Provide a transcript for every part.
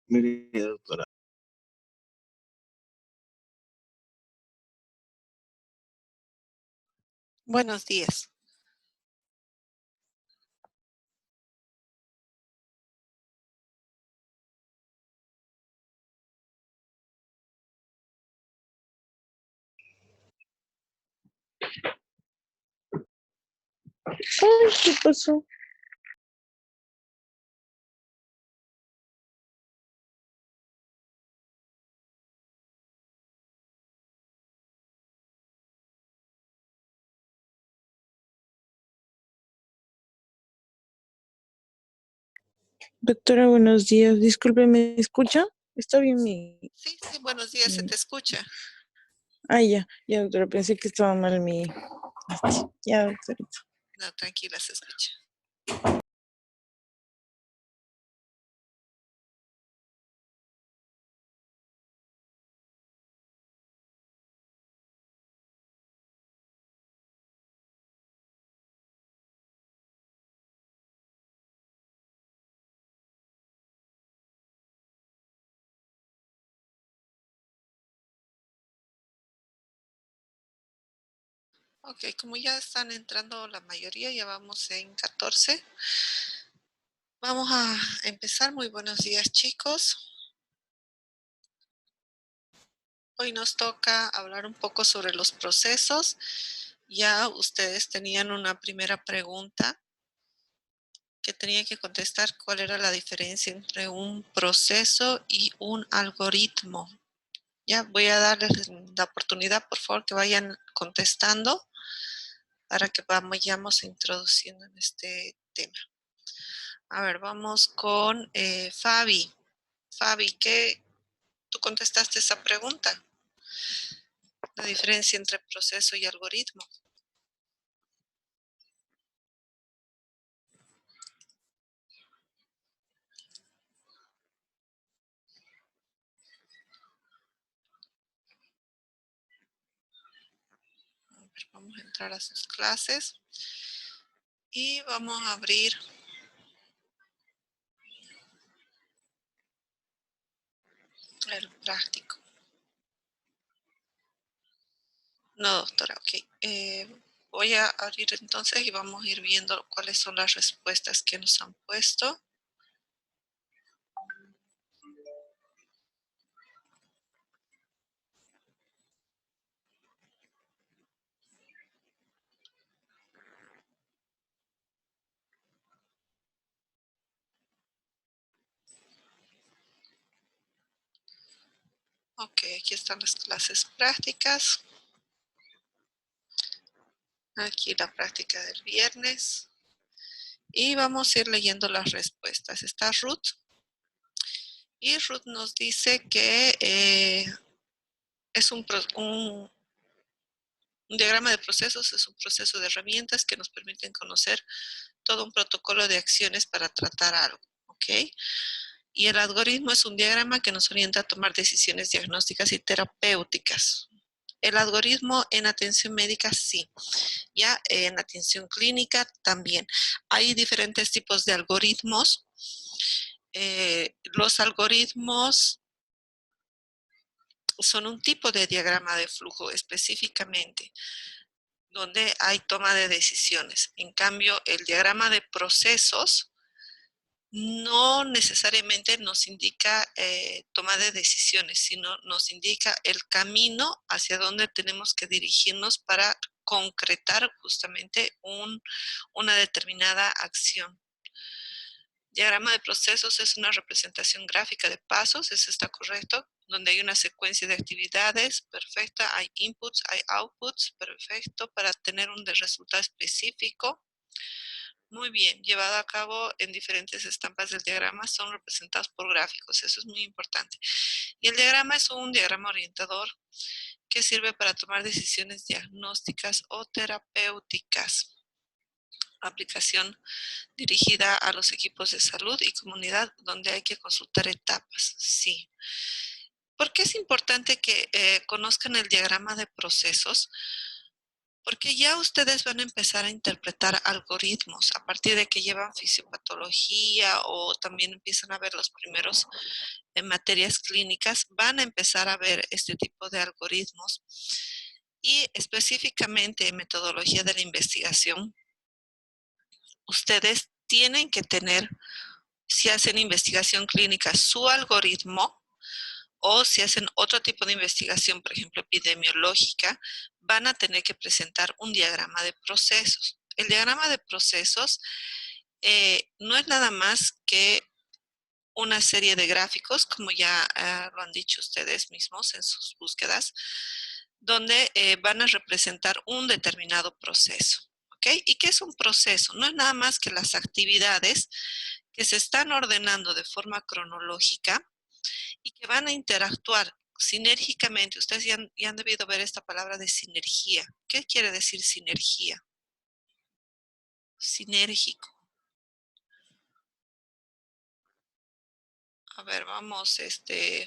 Mire, doctora. Buenos días. Ay, ¿qué pasó? Doctora, buenos días. Disculpe, ¿me escucha? Está bien mi... Sí, buenos días, se te escucha. Ya, doctora, pensé que estaba mal mi... Ya, doctorita. No, tranquila, se escucha. Ok, como ya están entrando la mayoría, ya vamos en 14. Vamos a empezar. Muy buenos días, chicos. Hoy nos toca hablar un poco sobre los procesos. Ya ustedes tenían una primera pregunta que tenía que contestar cuál era la diferencia entre un proceso y un algoritmo. Ya voy a darles la oportunidad, por favor, que vayan contestando para que vayamos introduciendo en este tema. A ver, vamos con Fabi. Fabi, ¿tú contestaste esa pregunta? La diferencia entre proceso y algoritmo. A ver, vamos a entrar a sus clases y vamos a abrir el práctico. No, doctora, ok. Voy a abrir entonces y vamos a ir viendo cuáles son las respuestas que nos han puesto. Ok, aquí están las clases prácticas. Aquí la práctica del viernes. Y vamos a ir leyendo las respuestas. Está Ruth. Y Ruth nos dice que es un diagrama de procesos, es un proceso de herramientas que nos permiten conocer todo un protocolo de acciones para tratar algo. ¿Ok? Y el algoritmo es un diagrama que nos orienta a tomar decisiones diagnósticas y terapéuticas. El algoritmo en atención médica sí, ya en atención clínica también. Hay diferentes tipos de algoritmos. Los algoritmos son un tipo de diagrama de flujo específicamente, donde hay toma de decisiones. En cambio, el diagrama de procesos no necesariamente nos indica toma de decisiones, sino nos indica el camino hacia donde tenemos que dirigirnos para concretar justamente una determinada acción. Diagrama de procesos es una representación gráfica de pasos, eso está correcto, donde hay una secuencia de actividades, perfecta, hay inputs, hay outputs, perfecto, para tener un resultado específico. Muy bien, llevado a cabo en diferentes estampas del diagrama, son representados por gráficos, eso es muy importante. Y el diagrama es un diagrama orientador que sirve para tomar decisiones diagnósticas o terapéuticas. aplicación dirigida a los equipos de salud y comunidad donde hay que consultar etapas. Sí. ¿Por qué es importante que conozcan el diagrama de procesos? Porque ya ustedes van a empezar a interpretar algoritmos a partir de que llevan fisiopatología o también empiezan a ver los primeros en materias clínicas, van a empezar a ver este tipo de algoritmos y específicamente en metodología de la investigación. Ustedes tienen que tener, si hacen investigación clínica, su algoritmo, o si hacen otro tipo de investigación, por ejemplo, epidemiológica, van a tener que presentar un diagrama de procesos. El diagrama de procesos no es nada más que una serie de gráficos, como ya lo han dicho ustedes mismos en sus búsquedas, donde van a representar un determinado proceso. ¿Ok? ¿Y qué es un proceso? No es nada más que las actividades que se están ordenando de forma cronológica y que van a interactuar sinérgicamente. Ustedes ya han debido ver esta palabra de sinergia. ¿Qué quiere decir sinergia? Sinérgico. A ver, vamos,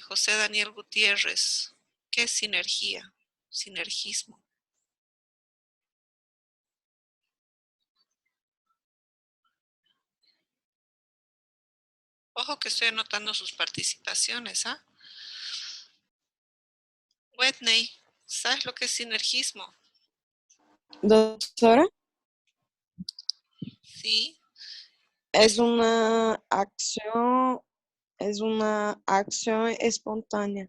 José Daniel Gutiérrez. ¿Qué es sinergia? Sinergismo. Ojo que estoy anotando sus participaciones, ¿ah? Whitney, ¿sabes lo que es sinergismo? Doctora, Sí. es una acción, es una acción espontánea.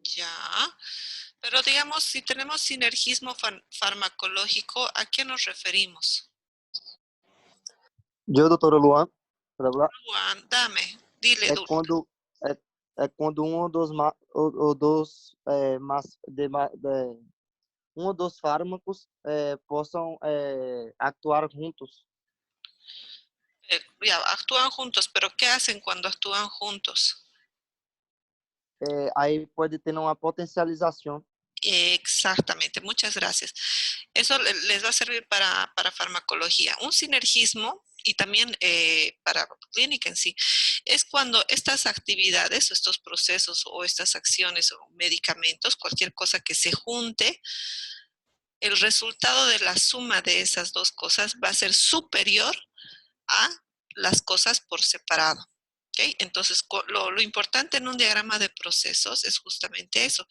Ya. Pero digamos, si tenemos sinergismo farmacológico, ¿a qué nos referimos? Yo, doutora Luan, blá, Juan, dame, dile, é Dulce. quando é quando um ou dos fármacos possam actuar juntos. Ya, actúan juntos, pero ¿qué hacen cuando actúan juntos? Aí pode ter uma potencialização. Exactamente, muchas gracias. Eso les va a servir para farmacología. Un sinergismo y también para clínica en sí, es cuando estas actividades, estos procesos o estas acciones o medicamentos, cualquier cosa que se junte, el resultado de la suma de esas dos cosas va a ser superior a las cosas por separado. ¿Okay? Entonces, lo importante en un diagrama de procesos es justamente eso,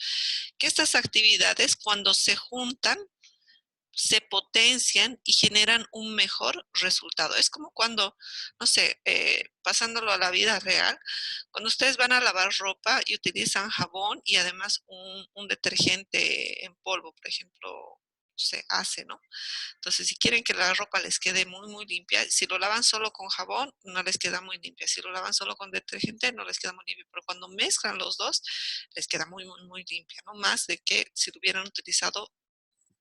que estas actividades cuando se juntan, se potencian y generan un mejor resultado. Es como cuando, no sé, pasándolo a la vida real, cuando ustedes van a lavar ropa y utilizan jabón y además un detergente en polvo, por ejemplo, se hace, ¿no? Entonces, si quieren que la ropa les quede muy, muy limpia, si lo lavan solo con jabón, no les queda muy limpia. Si lo lavan solo con detergente, no les queda muy limpia. Pero cuando mezclan los dos, les queda muy, muy, muy limpia, ¿no? Más de que si lo hubieran utilizado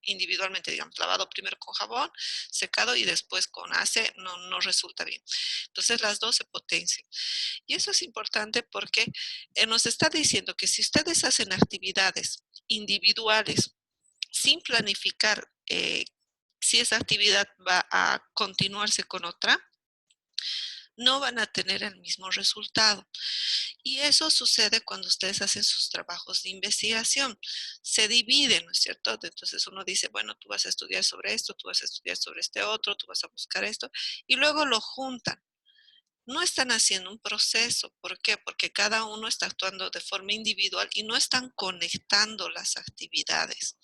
individualmente, digamos, lavado primero con jabón, secado y después con ace, no resulta bien. Entonces, las dos se potencian. Y eso es importante porque nos está diciendo que si ustedes hacen actividades individuales sin planificar si esa actividad va a continuarse con otra, no van a tener el mismo resultado. Y eso sucede cuando ustedes hacen sus trabajos de investigación. Se dividen, ¿no es cierto? Entonces uno dice, bueno, tú vas a estudiar sobre esto, tú vas a estudiar sobre este otro, tú vas a buscar esto, y luego lo juntan. No están haciendo un proceso. ¿Por qué? Porque cada uno está actuando de forma individual y no están conectando las actividades.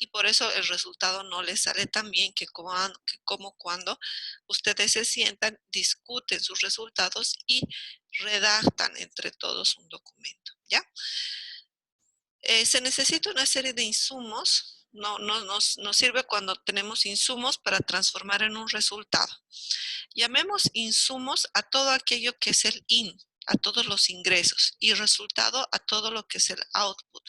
Y por eso el resultado no les sale tan bien que como cuando ustedes se sientan, discuten sus resultados y redactan entre todos un documento, ¿ya? Se necesita una serie de insumos, nos sirve cuando tenemos insumos para transformar en un resultado. Llamemos insumos a todo aquello que es el in, a todos los ingresos, y resultado a todo lo que es el output.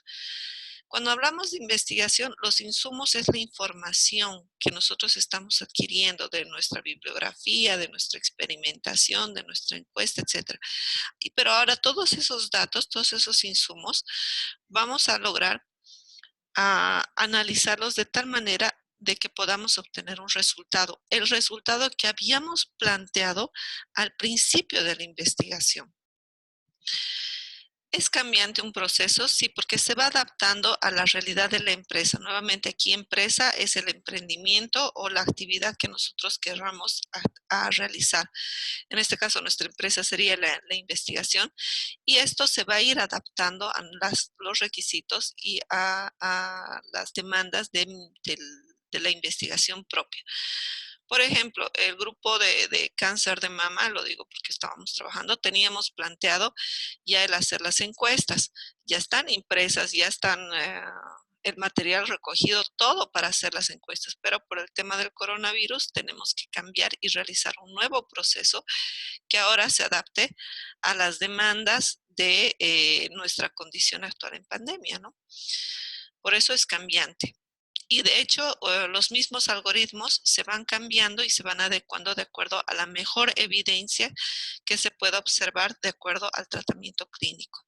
Cuando hablamos de investigación, los insumos es la información que nosotros estamos adquiriendo de nuestra bibliografía, de nuestra experimentación, de nuestra encuesta, etc. Pero ahora todos esos datos, todos esos insumos, vamos a lograr analizarlos de tal manera de que podamos obtener un resultado, el resultado que habíamos planteado al principio de la investigación. ¿Es cambiante un proceso? Sí, porque se va adaptando a la realidad de la empresa. Nuevamente, aquí empresa es el emprendimiento o la actividad que nosotros querramos a realizar. En este caso, nuestra empresa sería la investigación, y esto se va a ir adaptando a los requisitos y a las demandas de la investigación propia. Por ejemplo, el grupo de cáncer de mama, lo digo porque estábamos trabajando, teníamos planteado ya el hacer las encuestas. Ya están impresas, ya están el material recogido, todo para hacer las encuestas, pero por el tema del coronavirus tenemos que cambiar y realizar un nuevo proceso que ahora se adapte a las demandas de nuestra condición actual en pandemia, ¿no? Por eso es cambiante. Y de hecho, los mismos algoritmos se van cambiando y se van adecuando de acuerdo a la mejor evidencia que se pueda observar de acuerdo al tratamiento clínico.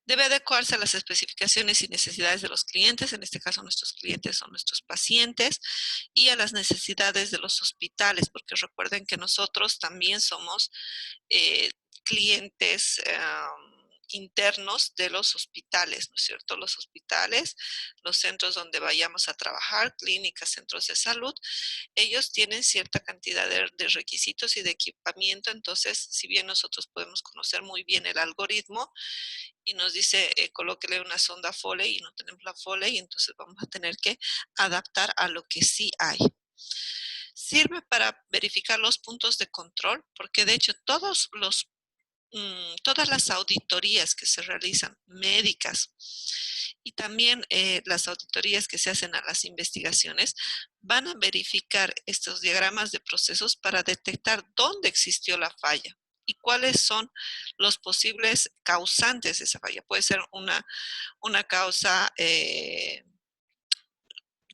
Debe adecuarse a las especificaciones y necesidades de los clientes, en este caso nuestros clientes son nuestros pacientes, y a las necesidades de los hospitales, porque recuerden que nosotros también somos clientes internos de los hospitales, ¿no es cierto? Los hospitales, los centros donde vayamos a trabajar, clínicas, centros de salud, ellos tienen cierta cantidad de requisitos y de equipamiento. Entonces, si bien nosotros podemos conocer muy bien el algoritmo y nos dice colóquele una sonda Foley y no tenemos la Foley, entonces vamos a tener que adaptar a lo que sí hay. Sirve para verificar los puntos de control, porque de hecho todas las auditorías que se realizan, médicas, y también las auditorías que se hacen a las investigaciones, van a verificar estos diagramas de procesos para detectar dónde existió la falla y cuáles son los posibles causantes de esa falla. Puede ser una causa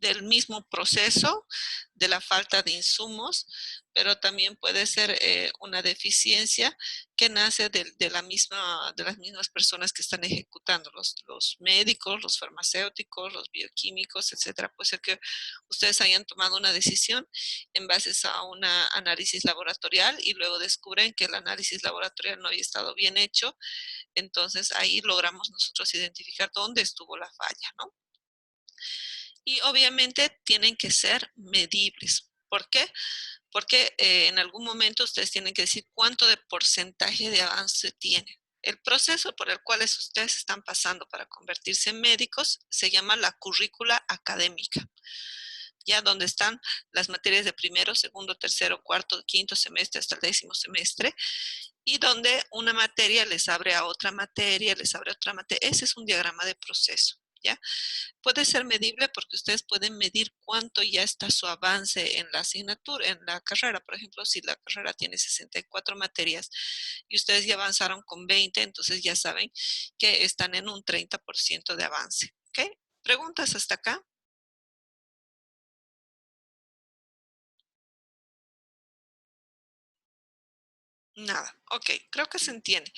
del mismo proceso, de la falta de insumos, pero también puede ser una deficiencia que nace de las mismas personas que están ejecutando, los médicos, los farmacéuticos, los bioquímicos, etcétera. Puede ser que ustedes hayan tomado una decisión en base a un análisis laboratorial y luego descubren que el análisis laboratorial no había estado bien hecho. Entonces ahí logramos nosotros identificar dónde estuvo la falla, ¿no? Y obviamente tienen que ser medibles. ¿Por qué? Porque en algún momento ustedes tienen que decir cuánto de porcentaje de avance tienen. El proceso por el cual ustedes están pasando para convertirse en médicos se llama la currícula académica, ya donde están las materias de primero, segundo, tercero, cuarto, quinto semestre hasta el 10º semestre, y donde una materia les abre a otra materia, les abre a otra materia. Ese es un diagrama de proceso, ¿ya? Puede ser medible porque ustedes pueden medir cuánto ya está su avance en la asignatura, en la carrera. Por ejemplo, si la carrera tiene 64 materias y ustedes ya avanzaron con 20, entonces ya saben que están en un 30% de avance. ¿Ok? ¿Preguntas hasta acá? Nada. Ok, creo que se entiende.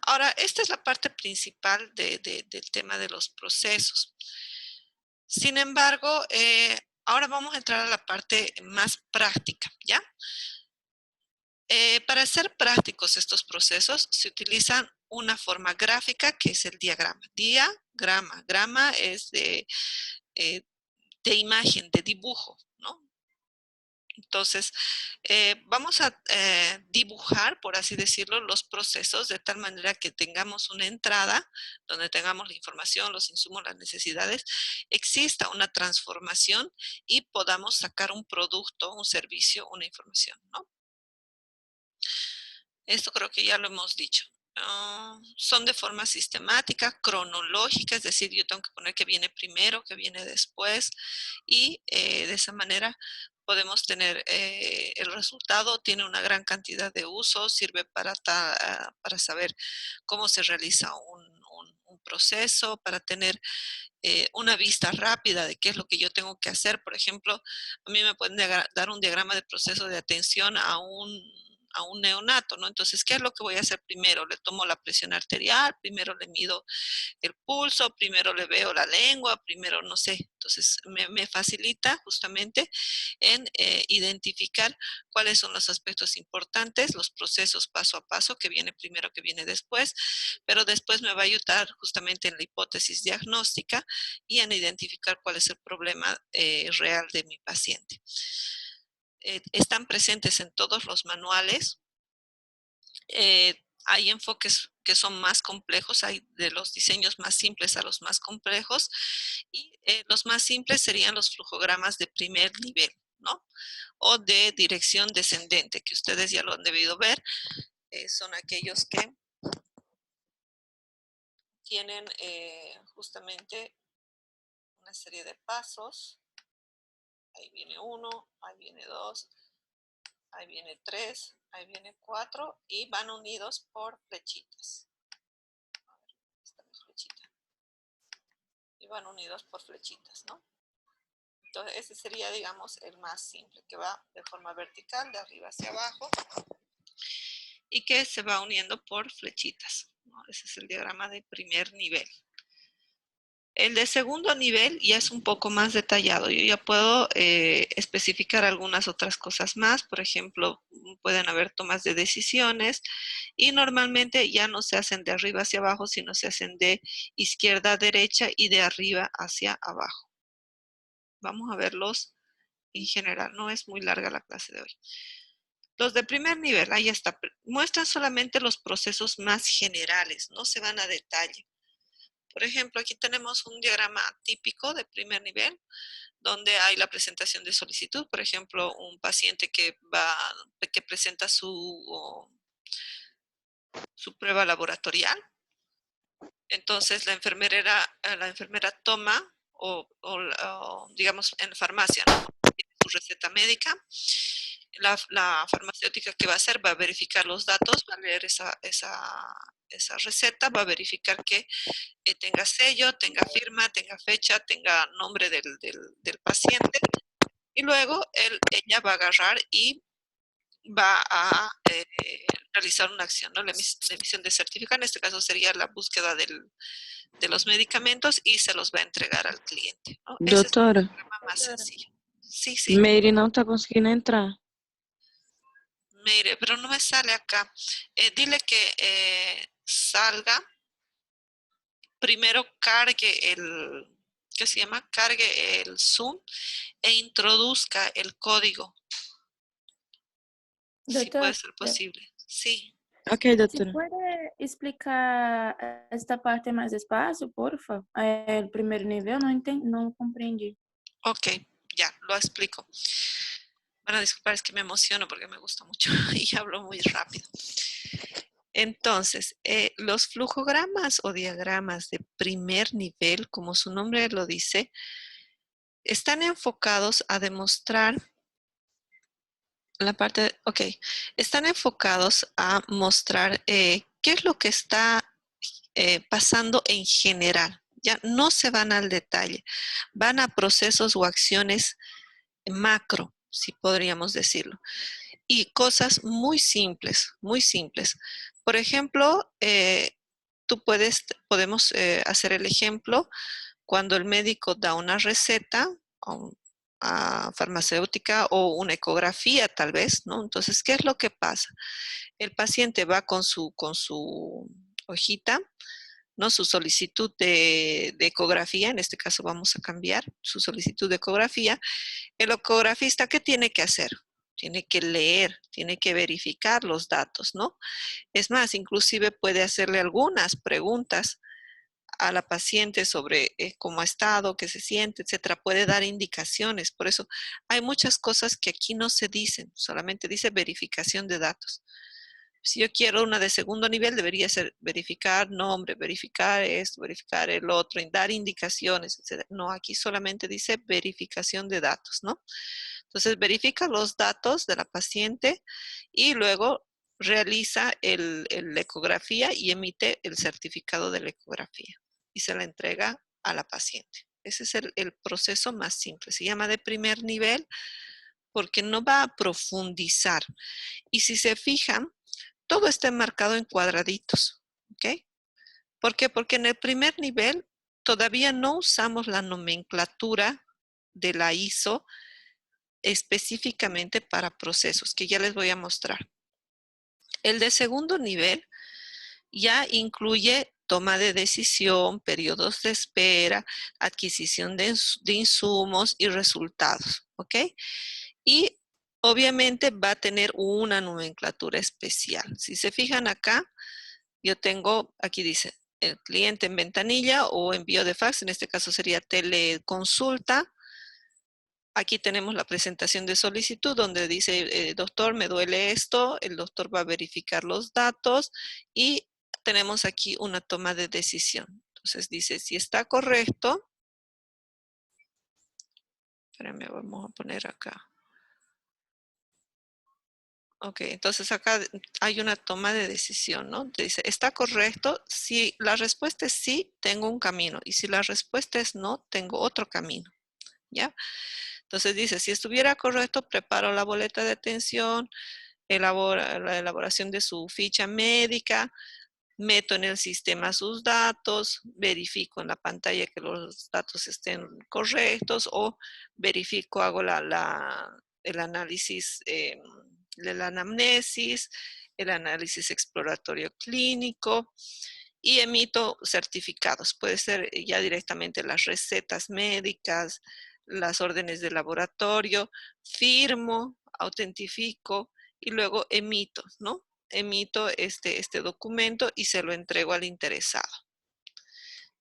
Ahora, esta es la parte principal del tema de los procesos. Sin embargo, ahora vamos a entrar a la parte más práctica, ¿ya? Para hacer prácticos estos procesos se utilizan una forma gráfica que es el diagrama. Diagrama, grama es de imagen, de dibujo, ¿no? Entonces, vamos a dibujar, por así decirlo, los procesos de tal manera que tengamos una entrada donde tengamos la información, los insumos, las necesidades, exista una transformación y podamos sacar un producto, un servicio, una información, ¿no? Esto creo que ya lo hemos dicho. Son de forma sistemática, cronológica, es decir, yo tengo que poner que viene primero, que viene después, y de esa manera podemos tener el resultado, tiene una gran cantidad de usos, sirve para saber cómo se realiza un proceso, para tener una vista rápida de qué es lo que yo tengo que hacer. Por ejemplo, a mí me pueden dar un diagrama de proceso de atención a un un neonato, ¿no? Entonces, ¿qué es lo que voy a hacer primero? Le tomo la presión arterial, primero le mido el pulso, primero le veo la lengua, primero no sé. Entonces, me facilita justamente en identificar cuáles son los aspectos importantes, los procesos paso a paso, que viene primero, que viene después, pero después me va a ayudar justamente en la hipótesis diagnóstica y en identificar cuál es el problema real de mi paciente. Están presentes en todos los manuales. Hay enfoques que son más complejos, hay de los diseños más simples a los más complejos, y los más simples serían los flujogramas de primer nivel, ¿no? O de dirección descendente, que ustedes ya lo han debido ver. Son aquellos que tienen justamente una serie de pasos. Ahí viene 1, ahí viene 2, ahí viene 3, ahí viene 4 y van unidos por flechitas. A ver, esta es flechita. Y van unidos por flechitas, ¿no? Entonces, ese sería, digamos, el más simple, que va de forma vertical, de arriba hacia abajo, y que se va uniendo por flechitas, ¿no? Ese es el diagrama de primer nivel. El de segundo nivel ya es un poco más detallado. Yo ya puedo especificar algunas otras cosas más. Por ejemplo, pueden haber tomas de decisiones y normalmente ya no se hacen de arriba hacia abajo, sino se hacen de izquierda a derecha y de arriba hacia abajo. Vamos a verlos en general. No es muy larga la clase de hoy. Los de primer nivel, ahí está. Muestran solamente los procesos más generales, no se van a detalle. Por ejemplo, aquí tenemos un diagrama típico de primer nivel, donde hay la presentación de solicitud. Por ejemplo, un paciente que presenta su prueba laboratorial. Entonces, la enfermera toma, o digamos en farmacia, ¿no? Tiene su receta médica. La farmacéutica que va a hacer va a verificar los datos, va a leer esa receta, va a verificar que tenga sello, tenga firma, tenga fecha, tenga nombre del paciente, y luego ella va a agarrar y va a realizar una acción, ¿no? La emisión de certificado, en este caso sería la búsqueda de los medicamentos y se los va a entregar al cliente, ¿no? Ese es el Doutora, programa más sencillo. Sí, sí. Meire não tá conseguindo entrar. Mire, pero no me sale acá. Dile que salga. Primero cargue ¿qué se llama? Cargue el Zoom e introduzca el código. Si puede Doutor, ser posible. Sí. Ok, ¿se doutora. puede explicar esta parte más despacio, porfa? El primer nivel no comprendí. Ok, ya, lo explico. Van a disculpar, es que me emociono porque me gusta mucho y hablo muy rápido. Entonces, los flujogramas o diagramas de primer nivel, como su nombre lo dice, están enfocados a demostrar están enfocados a mostrar qué es lo que está pasando en general. Ya no se van al detalle, van a procesos o acciones macro, si podríamos decirlo. Y cosas muy simples, muy simples. Por ejemplo, podemos hacer el ejemplo cuando el médico da una receta farmacéutica o una ecografía tal vez, ¿no? Entonces, ¿qué es lo que pasa? El paciente va con su hojita, ¿no? Su solicitud de ecografía, en este caso vamos a cambiar su solicitud de ecografía. El ecografista, ¿qué tiene que hacer? Tiene que leer, tiene que verificar los datos, ¿no? Es más, inclusive puede hacerle algunas preguntas a la paciente sobre cómo ha estado, qué se siente, etcétera. Puede dar indicaciones. Por eso hay muchas cosas que aquí no se dicen, solamente dice verificación de datos. Si yo quiero una de segundo nivel, debería ser verificar nombre, verificar esto, verificar el otro, dar indicaciones, etc. No, aquí solamente dice verificación de datos, ¿no? Entonces, verifica los datos de la paciente y luego realiza la ecografía y emite el certificado de la ecografía y se la entrega a la paciente. Ese es el proceso más simple. Se llama de primer nivel porque no va a profundizar. Y si se fijan, todo está marcado en cuadraditos, ¿ok? ¿Por qué? Porque en el primer nivel todavía no usamos la nomenclatura de la ISO específicamente para procesos, que ya les voy a mostrar. El de segundo nivel ya incluye toma de decisión, periodos de espera, adquisición de insumos y resultados, ¿ok? Y obviamente va a tener una nomenclatura especial. Si se fijan acá, yo tengo, aquí dice, el cliente en ventanilla o envío de fax, en este caso sería teleconsulta. Aquí tenemos la presentación de solicitud donde dice, doctor, me duele esto, el doctor va a verificar los datos y tenemos aquí una toma de decisión. Entonces dice, si está correcto, espérame, vamos a poner acá. Ok, entonces acá hay una toma de decisión, ¿no? Dice, ¿está correcto? Si la respuesta es sí, tengo un camino. Y si la respuesta es no, tengo otro camino, ¿ya? Entonces dice, si estuviera correcto, preparo la boleta de atención, la elaboración de su ficha médica, meto en el sistema sus datos, verifico en la pantalla que los datos estén correctos o verifico, hago el análisis de la anamnesis, el análisis exploratorio clínico y emito certificados. Puede ser ya directamente las recetas médicas, las órdenes de laboratorio, firmo, autentifico y luego emito, ¿no? Emito este documento y se lo entrego al interesado.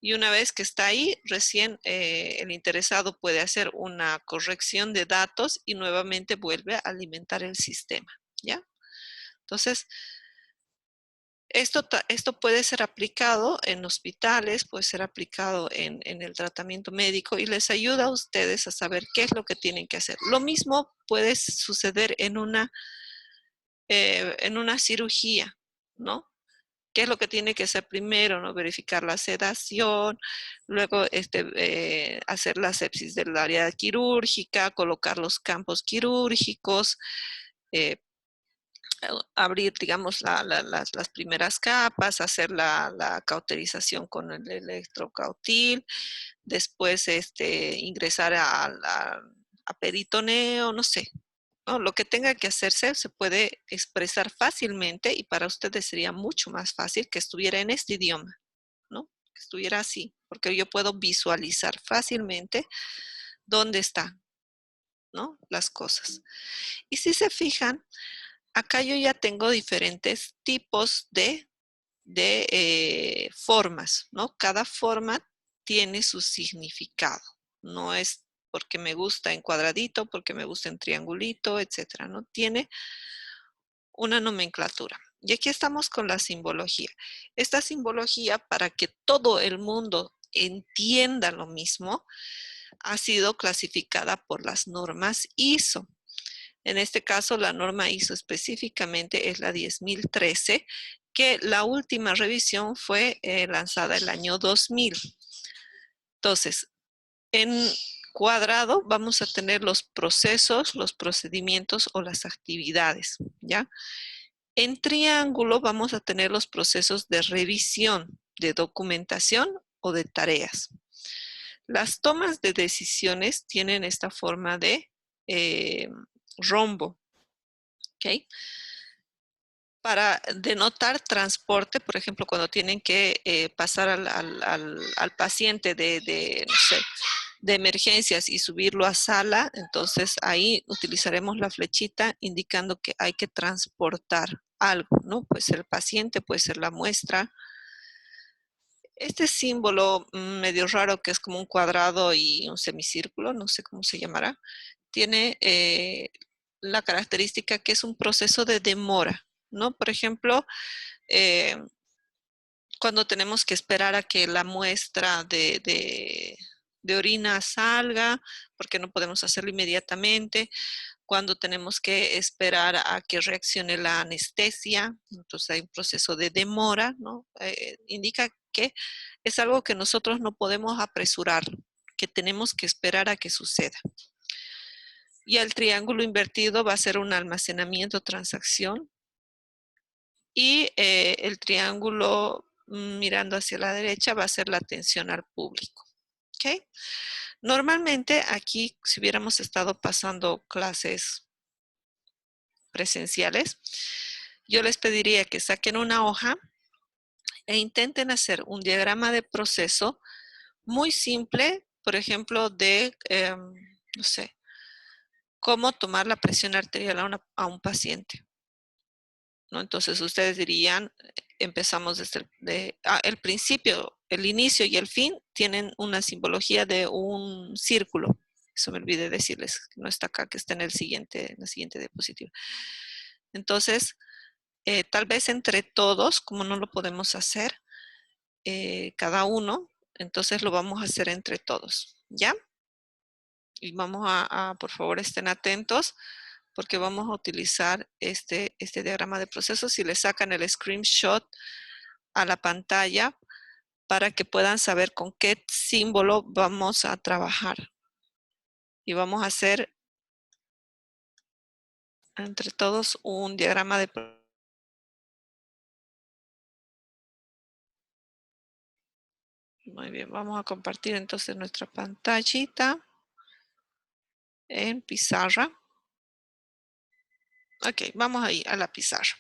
Y una vez que está ahí, recién el interesado puede hacer una corrección de datos y nuevamente vuelve a alimentar el sistema, ¿ya? Entonces, esto puede ser aplicado en hospitales, puede ser aplicado en el tratamiento médico y les ayuda a ustedes a saber qué es lo que tienen que hacer. Lo mismo puede suceder en una cirugía, ¿no? ¿Qué es lo que tiene que hacer primero? ¿No? Verificar la sedación, luego hacer la sepsis del área quirúrgica, colocar los campos quirúrgicos, abrir, digamos, las primeras capas, hacer la cauterización con el electrocautil, después ingresar a peritoneo, no sé. ¿No? Lo que tenga que hacerse se puede expresar fácilmente y para ustedes sería mucho más fácil que estuviera en este idioma, ¿no? Que estuviera así, porque yo puedo visualizar fácilmente dónde están, ¿no? Las cosas. Y si se fijan, acá yo ya tengo diferentes tipos de formas, ¿no? Cada forma tiene su significado. No es porque me gusta en cuadradito, porque me gusta en triangulito, etcétera, ¿no? Tiene una nomenclatura. Y aquí estamos con la simbología. Esta simbología, para que todo el mundo entienda lo mismo, ha sido clasificada por las normas ISO. En este caso, la norma ISO específicamente es la 10013, que la última revisión fue lanzada el año 2000. Entonces, en cuadrado vamos a tener los procesos, los procedimientos o las actividades, ¿ya? En triángulo vamos a tener los procesos de revisión, de documentación o de tareas. Las tomas de decisiones tienen esta forma de rombo, ¿ok? Para denotar transporte, por ejemplo, cuando tienen que pasar al paciente no sé, de emergencias y subirlo a sala, entonces ahí utilizaremos la flechita indicando que hay que transportar algo, ¿no? Puede ser el paciente, puede ser la muestra. Este símbolo medio raro que es como un cuadrado y un semicírculo, no sé cómo se llamará, tiene la característica que es un proceso de demora, ¿no? Por ejemplo, cuando tenemos que esperar a que la muestra de orina salga, porque no podemos hacerlo inmediatamente, cuando tenemos que esperar a que reaccione la anestesia, entonces hay un proceso de demora, ¿no? Indica que es algo que nosotros no podemos apresurar, que tenemos que esperar a que suceda. Y el triángulo invertido va a ser un almacenamiento transacción. Y el triángulo mirando hacia la derecha va a ser la atención al público. ¿Ok? Normalmente aquí, si hubiéramos estado pasando clases presenciales, yo les pediría que saquen una hoja e intenten hacer un diagrama de proceso muy simple, por ejemplo, de, no sé, cómo tomar la presión arterial a un paciente, ¿no? Entonces ustedes dirían, empezamos desde el principio, el inicio y el fin tienen una simbología de un círculo. Eso me olvidé decirles, que no está acá, que está en la siguiente diapositiva. Entonces, tal vez entre todos, como no lo podemos hacer cada uno, entonces lo vamos a hacer entre todos, ¿ya? Y vamos por favor, estén atentos, porque vamos a utilizar este diagrama de procesos y le sacan el screenshot a la pantalla para que puedan saber con qué símbolo vamos a trabajar. Y vamos a hacer entre todos un diagrama de procesos. Muy bien, vamos a compartir entonces nuestra pantallita en pizarra. Ok, vamos ahí a la pizarra.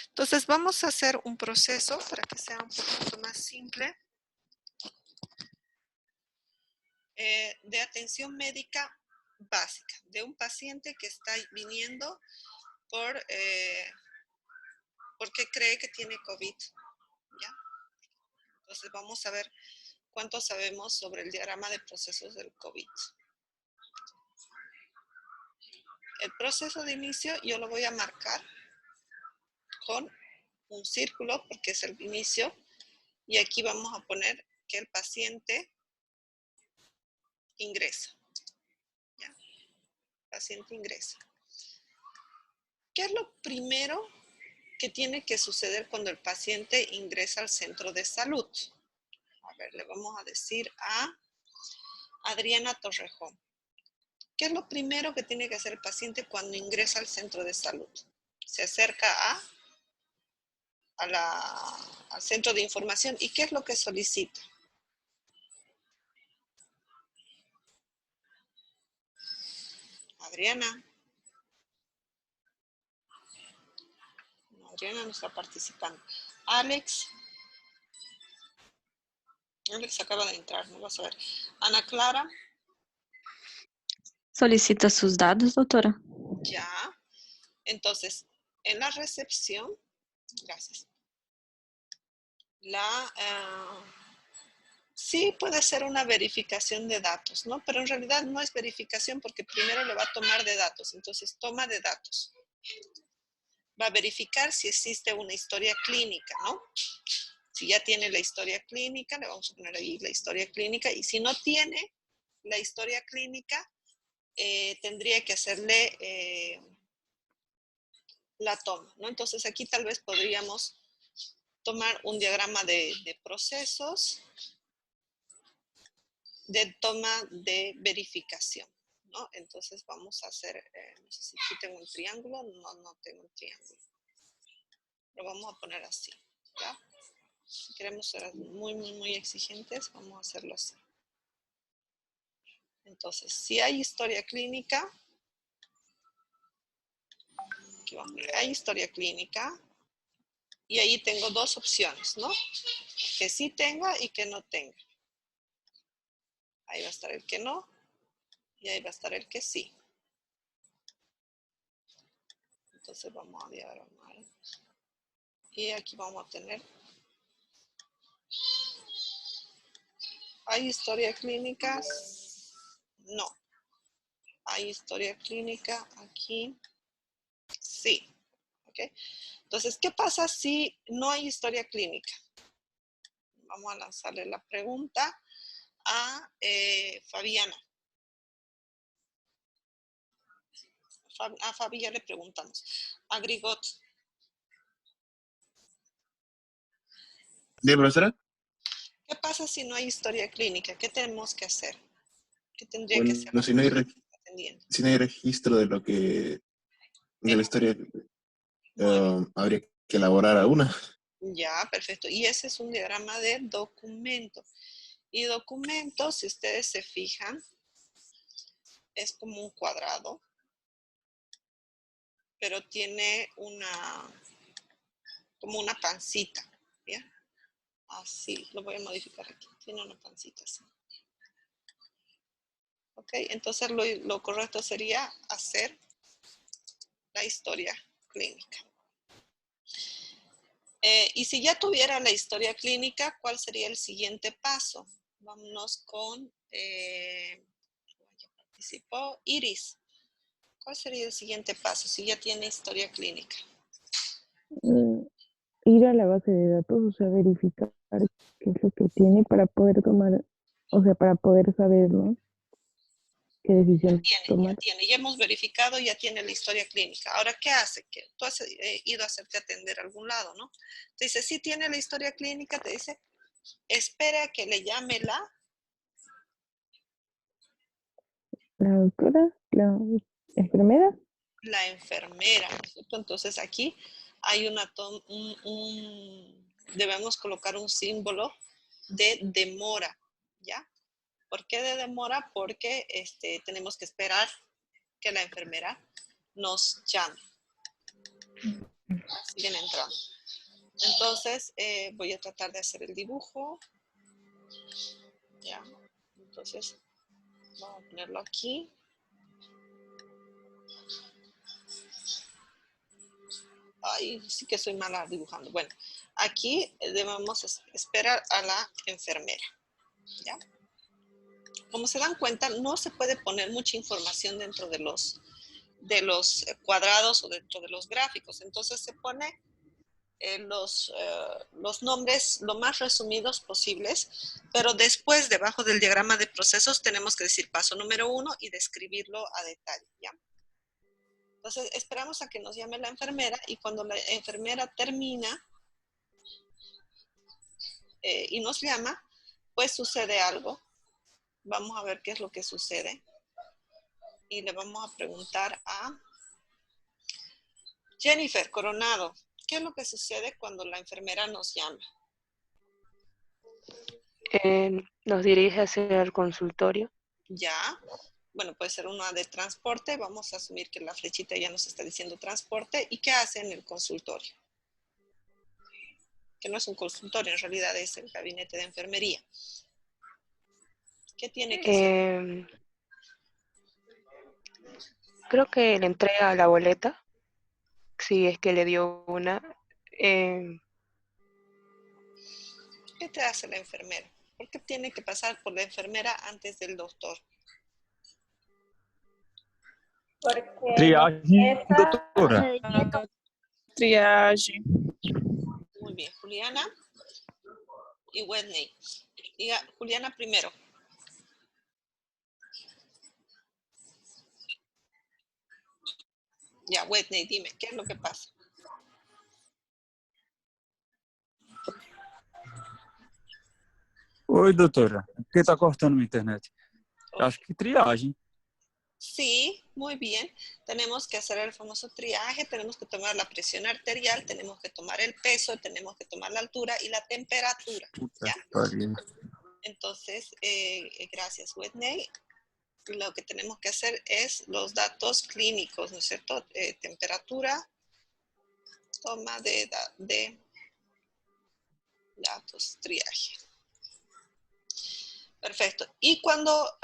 Entonces vamos a hacer un proceso para que sea un poquito más simple de atención médica básica de un paciente que está viniendo porque cree que tiene COVID. ¿Ya? Entonces vamos a ver cuánto sabemos sobre el diagrama de procesos del COVID. El proceso de inicio yo lo voy a marcar con un círculo porque es el inicio y aquí vamos a poner que el paciente ingresa. ¿Ya? El paciente ingresa. ¿Qué es lo primero que tiene que suceder cuando el paciente ingresa al centro de salud? A ver, le vamos a decir a Adriana Torrejón. ¿Qué es lo primero que tiene que hacer el paciente cuando ingresa al centro de salud? Se acerca al centro de información. ¿Y qué es lo que solicita? Adriana. No, Adriana no está participando. Alex. Alex acaba de entrar, no vas a ver. Ana Clara. Solicita sus dados, doutora. Ya. Entonces, en la recepción, gracias. Sí puede ser una verificación de datos, ¿no? Pero en realidad no es verificación porque primero le va a tomar de datos. Entonces, toma de datos. Va a verificar si existe una historia clínica, ¿no? Si ya tiene la historia clínica, le vamos a poner ahí la historia clínica. Y si no tiene la historia clínica, tendría que hacerle la toma, ¿no? Entonces, aquí tal vez podríamos tomar un diagrama de procesos de toma de verificación, ¿no? Entonces vamos a hacer, no sé si aquí tengo un triángulo, no tengo un triángulo. Lo vamos a poner así, ¿ya? Si queremos ser muy exigentes, vamos a hacerlo así. Entonces, si hay historia clínica, aquí vamos a poner, hay historia clínica, y ahí tengo dos opciones, ¿no? Que sí tenga y que no tenga. Ahí va a estar el que no, y ahí va a estar el que sí. Entonces vamos a diagramar. Y aquí vamos a tener. ¿Hay historia clínica? No. ¿Hay historia clínica aquí? Sí. ¿Ok? Entonces, ¿qué pasa si no hay historia clínica? Vamos a lanzarle la pregunta a Fabiana. A Fabi ya le preguntamos. A Grigot. ¿Sí, profesora? ¿Qué pasa si no hay historia clínica? ¿Qué tenemos que hacer? ¿Qué tendría Bueno, que hacer? si no hay Entendiendo. si no hay registro de lo que, de la historia, habría que elaborar alguna. Ya, perfecto. Y ese es un diagrama de documento. Y documento, si ustedes se fijan, es como un cuadrado, pero tiene como una pancita, ¿ya? Así, lo voy a modificar aquí. Tiene una pancita así. Ok, entonces lo correcto sería hacer la historia clínica. Y si ya tuviera la historia clínica, ¿cuál sería el siguiente paso? Vámonos con, ya participó, Iris. ¿Cuál sería el siguiente paso si ya tiene historia clínica? Ir a la base de datos, o sea, verificar qué es lo que tiene para poder tomar, o sea, para poder saber, ¿no? ¿Qué decisión tomar? Ya hemos verificado, ya tiene la historia clínica. Ahora, ¿qué hace? Que tú has ido a hacerte atender a algún lado, ¿no? Te dice, sí tiene la historia clínica, te dice, espera que le llame La doctora, la enfermera. la enfermera, ¿no es cierto? Entonces aquí hay debemos colocar un símbolo de demora, ¿ya? ¿Por qué de demora? Porque tenemos que esperar que la enfermera nos llame. Siguen entrando. Entonces, voy a tratar de hacer el dibujo. Ya. Entonces, vamos a ponerlo aquí. Ay, sí que soy mala dibujando. Bueno, aquí debemos esperar a la enfermera. ¿Ya? Como se dan cuenta, no se puede poner mucha información dentro de los cuadrados o dentro de los gráficos. Entonces se pone los nombres lo más resumidos posibles, pero después, debajo del diagrama de procesos, tenemos que decir paso número 1 y describirlo a detalle, ¿ya? Entonces, esperamos a que nos llame la enfermera y cuando la enfermera termina y nos llama, pues sucede algo. Vamos a ver qué es lo que sucede. Y le vamos a preguntar a Jennifer Coronado, ¿qué es lo que sucede cuando la enfermera nos llama? Nos dirige hacia el consultorio. Ya. Bueno, puede ser una de transporte. Vamos a asumir que la flechita ya nos está diciendo transporte. ¿Y qué hace en el consultorio? Que no es un consultorio, en realidad es el gabinete de enfermería. ¿Qué tiene que hacer? Creo que le entrega la boleta, si es que le dio una. ¿Qué te hace la enfermera? ¿Por qué tiene que pasar por la enfermera antes del doctor? Porque Triagem, doutora. Triage. Muy bien, Juliana y Whitney. Diga, Juliana primero. Ya, Whitney, dime, ¿qué es lo que pasa? Oi, doutora. Por que está cortando minha internet? Okay. Acho que triagem. Sí, muy bien. Tenemos que hacer el famoso triaje, tenemos que tomar la presión arterial, tenemos que tomar el peso, tenemos que tomar la altura y la temperatura. Puta ¿Ya? que pariu. Entonces, gracias, Whitney. Lo que tenemos que hacer es los datos clínicos, ¿no es cierto? Temperatura, toma de datos, triaje. Perfecto. Y cuando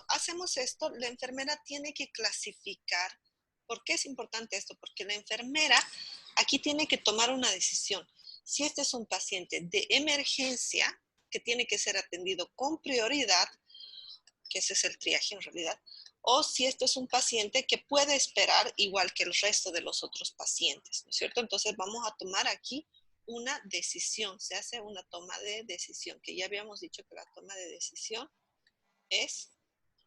hacemos esto, la enfermera tiene que clasificar. ¿Por qué es importante esto? Porque la enfermera aquí tiene que tomar una decisión. Si este es un paciente de emergencia que tiene que ser atendido con prioridad, que ese es el triaje en realidad, o si esto es un paciente que puede esperar igual que el resto de los otros pacientes, ¿no es cierto? Entonces vamos a tomar aquí una decisión, se hace una toma de decisión, que ya habíamos dicho que la toma de decisión es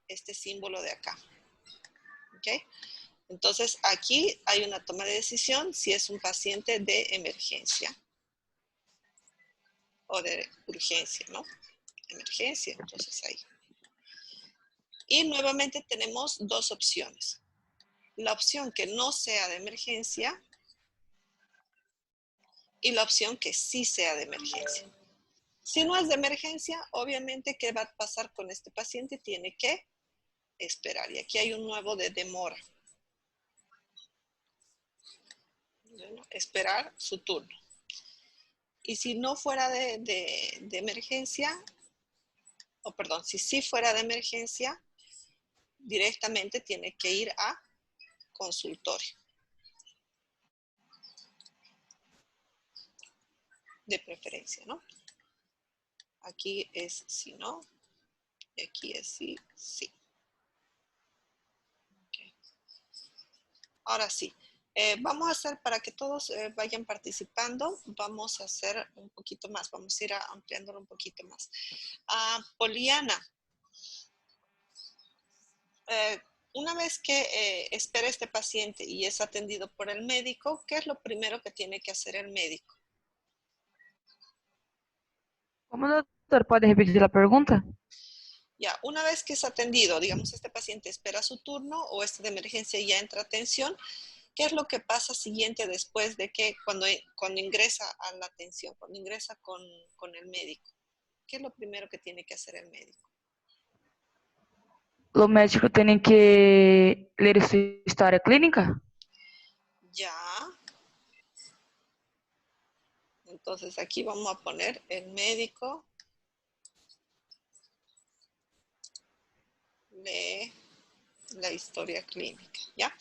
este símbolo de acá, ¿ok? Entonces aquí hay una toma de decisión si es un paciente de emergencia o de urgencia, ¿no? Emergencia, entonces ahí. Y nuevamente tenemos dos opciones. La opción que no sea de emergencia y la opción que sí sea de emergencia. Si no es de emergencia, obviamente, ¿qué va a pasar con este paciente? Tiene que esperar. Y aquí hay un nuevo de demora. Bueno, esperar su turno. Y si no fuera de emergencia, o perdón, si sí fuera de emergencia, directamente tiene que ir a consultorio. De preferencia, ¿no? Aquí es si no, y aquí es si sí. Okay. Ahora sí, vamos a hacer, para que todos vayan participando, vamos a hacer un poquito más, vamos a ir ampliándolo un poquito más. Poliana, una vez que espera este paciente y es atendido por el médico, ¿qué es lo primero que tiene que hacer el médico? ¿Cómo, doctor? ¿Puede repetir la pregunta? Ya, una vez que es atendido, digamos, este paciente espera su turno o este de emergencia ya entra a atención, ¿qué es lo que pasa siguiente después de que cuando ingresa a la atención, cuando ingresa con el médico? ¿Qué es lo primero que tiene que hacer el médico? Los médicos tienen que leer su historia clínica. Ya. Entonces aquí vamos a poner el médico lee la historia clínica, ¿ya?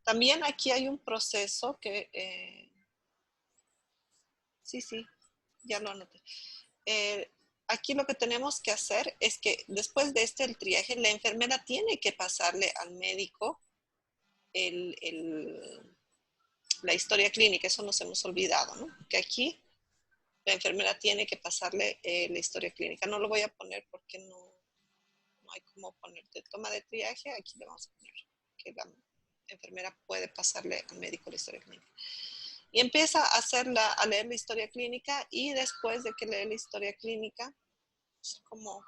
También aquí hay un proceso que... sí, ya lo anoté. Aquí lo que tenemos que hacer es que después de el triaje, la enfermera tiene que pasarle al médico la historia clínica. Eso nos hemos olvidado, ¿no? Que aquí la enfermera tiene que pasarle la historia clínica. No lo voy a poner porque no hay cómo ponerte toma de triaje. Aquí le vamos a poner que la enfermera puede pasarle al médico la historia clínica. Y empieza a leer la historia clínica, y después de que lee la historia clínica, es como,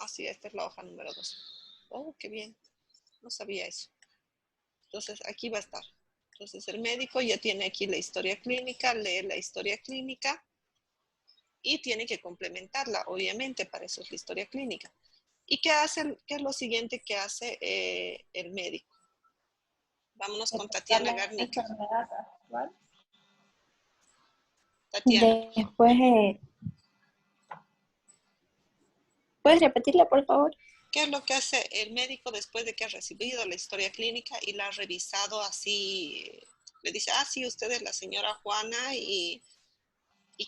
sí, esta es la hoja número 2. Oh, qué bien, no sabía eso. Entonces aquí va a estar. Entonces el médico ya tiene aquí la historia clínica, lee la historia clínica y tiene que complementarla, obviamente, para eso es la historia clínica. ¿Y qué es lo siguiente que hace el médico? Vámonos con Tatiana Garnica. Tatiana. Después, ¿puedes repetirla, por favor? ¿Qué es lo que hace el médico después de que ha recibido la historia clínica y la ha revisado así? Le dice, sí, usted es la señora Juana, y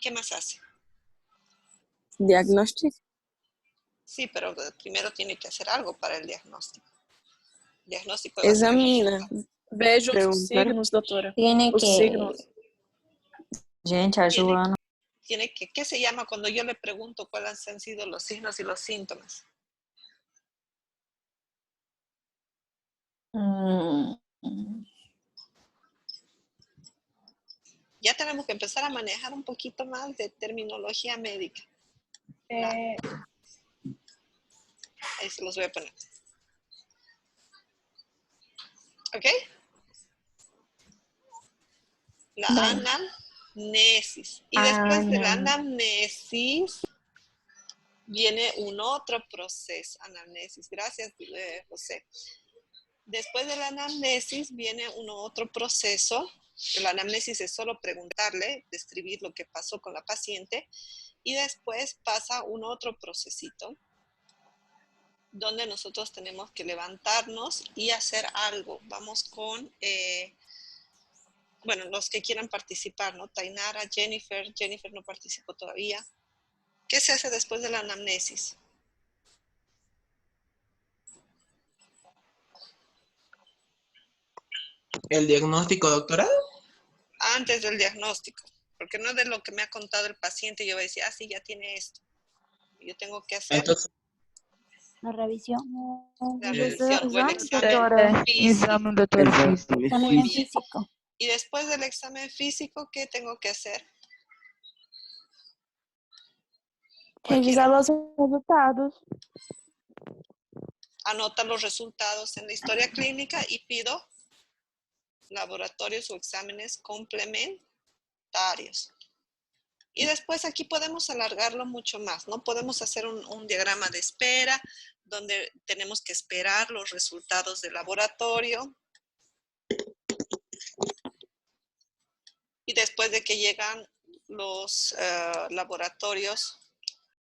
¿qué más hace? Diagnóstico. Sí, pero primero tiene que hacer algo para el diagnóstico. Diagnóstico Examina. Vejo os Preguntar. signos, doutora. Tiene Os que... signos. Gente, a Joana. Tiene que, ¿qué se llama cuando yo le pregunto cuáles han sido los signos y los síntomas? Ya tenemos que empezar a manejar un poquito más de terminología médica. Ahí se los voy a poner. ¿Ok? La anamnesis. Y después de la anamnesis viene un otro proceso. Anamnesis. Gracias, José. Después de la anamnesis viene un otro proceso. La anamnesis es solo preguntarle, describir lo que pasó con la paciente. Y después pasa un otro procesito donde nosotros tenemos que levantarnos y hacer algo. Vamos con, bueno, los que quieran participar, ¿no? Tainara, Jennifer no participó todavía. ¿Qué se hace después de la anamnesis? ¿El diagnóstico, doctora? Antes del diagnóstico, porque no es de lo que me ha contado el paciente, yo voy a decir, sí, ya tiene esto. Yo tengo que hacer Entonces, La revisión. la revisión o el examen Doctora, físico. examen, doctora. Examen físico. Y después del examen físico, ¿qué tengo que hacer? Revisar los resultados. Anota los resultados en la historia clínica y pido laboratorios o exámenes complementarios. Y después aquí podemos alargarlo mucho más, ¿no? Podemos hacer un diagrama de espera donde tenemos que esperar los resultados del laboratorio. Y después de que llegan los laboratorios